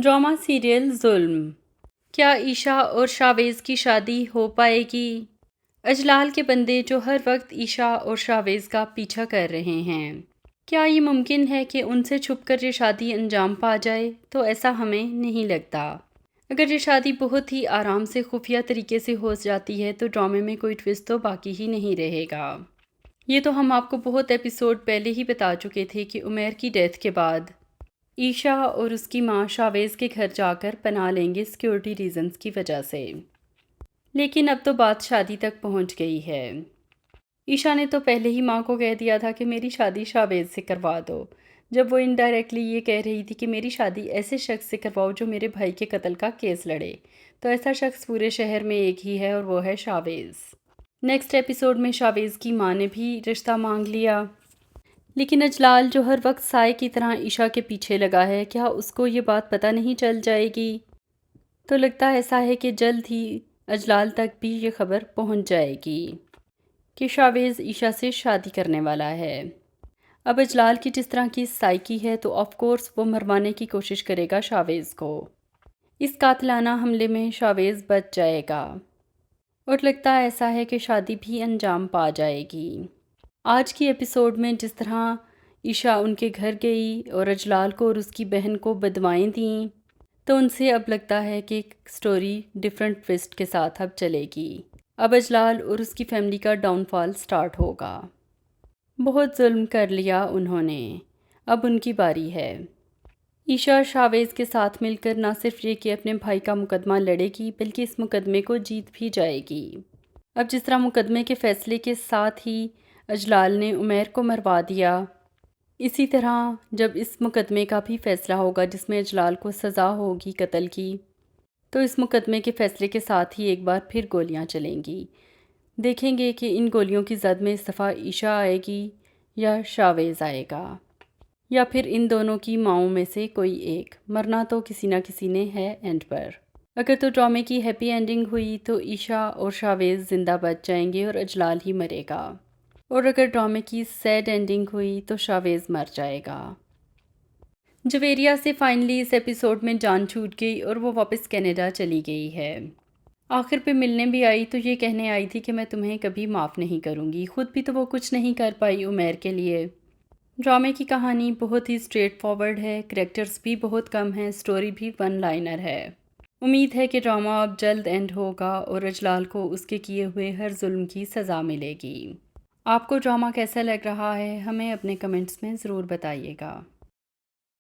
Drama serial जुल्म। क्या ईशा और शावेज़ की शादी हो पाएगी? अजलाल के बंदे जो हर वक्त ईशा और शावेज़ का पीछा कर रहे हैं, क्या ये मुमकिन है कि उनसे छुपकर ये शादी अंजाम पा जाए? तो ऐसा हमें नहीं लगता। अगर ये शादी बहुत ही आराम से खुफिया तरीके से हो जाती है तो ड्रामे में कोई ट्विस्ट तो बाकी ही नहीं रहेगा। ये तो हम आपको बहुत एपिसोड पहले ही बता चुके थे कि उमैर की डेथ के बाद ईशा और उसकी मां शावेज़ के घर जाकर पनाह लेंगे सिक्योरिटी रीजंस की वजह से। लेकिन अब तो बात शादी तक पहुंच गई है। ईशा ने तो पहले ही मां को कह दिया था कि मेरी शादी शावेज़ से करवा दो, जब वो इनडायरेक्टली ये कह रही थी कि मेरी शादी ऐसे शख्स से करवाओ जो मेरे भाई के कत्ल का केस लड़े। तो ऐसा शख्स पूरे शहर में एक ही है और वो है शावेज़। नेक्स्ट एपिसोड में शावेज़ की मां ने भी रिश्ता मांग लिया, लेकिन अजलाल जो हर वक्त साय की तरह ईशा के पीछे लगा है, क्या उसको ये बात पता नहीं चल जाएगी? तो लगता ऐसा है कि जल्द ही अजलाल तक भी ये खबर पहुंच जाएगी कि शावेज़ ईशा से शादी करने वाला है। अब अजलाल की जिस तरह की साइकी है तो ऑफ कोर्स वो मरवाने की कोशिश करेगा शावेज़ को। इस कातलाना हमले में शावेज़ बच जाएगा और लगता ऐसा है कि शादी भी अंजाम पा जाएगी। आज की एपिसोड में जिस तरह ईशा उनके घर गई और अजलाल को और उसकी बहन को बदवाएं दी, तो उनसे अब लगता है कि स्टोरी डिफरेंट ट्विस्ट के साथ अब चलेगी। अब अजलाल और उसकी फैमिली का डाउनफॉल स्टार्ट होगा। बहुत जुल्म कर लिया उन्होंने, अब उनकी बारी है। ईशा शावेज़ के साथ मिलकर ना सिर्फ ये कि अपने भाई का मुकदमा लड़ेगी, बल्कि इस मुकदमे को जीत भी जाएगी। अब जिस तरह मुकदमे के फैसले के साथ ही अजलाल ने उमैर को मरवा दिया, इसी तरह जब इस मुकदमे का भी फ़ैसला होगा जिसमें अजलाल को सज़ा होगी कत्ल की, तो इस मुकदमे के फ़ैसले के साथ ही एक बार फिर गोलियां चलेंगी। देखेंगे कि इन गोलियों की जद में इस दफ़ा ईशा आएगी या शावेज़ आएगा, या फिर इन दोनों की माओं में से कोई एक। मरना तो किसी ना किसी ने है एंड पर। अगर तो ड्रामे की हैप्पी एंडिंग हुई तो ईशा और शावेज़ ज़िंदा बच जाएंगे और अजलाल ही मरेगा, और अगर ड्रामे की सैड एंडिंग हुई तो शावेज़ मर जाएगा। जवेरिया से फाइनली इस एपिसोड में जान छूट गई और वो वापस कनाडा चली गई है। आखिर पे मिलने भी आई तो ये कहने आई थी कि मैं तुम्हें कभी माफ़ नहीं करूँगी। खुद भी तो वो कुछ नहीं कर पाई उमैर के लिए। ड्रामे की कहानी बहुत ही स्ट्रेट फॉरवर्ड है, करैक्टर्स भी बहुत कम हैं, स्टोरी भी वन लाइनर है। उम्मीद है कि ड्रामा अब जल्द एंड होगा और अजलाल को उसके किए हुए हर जुल्म की सज़ा मिलेगी। आपको ड्रामा कैसा लग रहा है हमें अपने कमेंट्स में ज़रूर बताइएगा।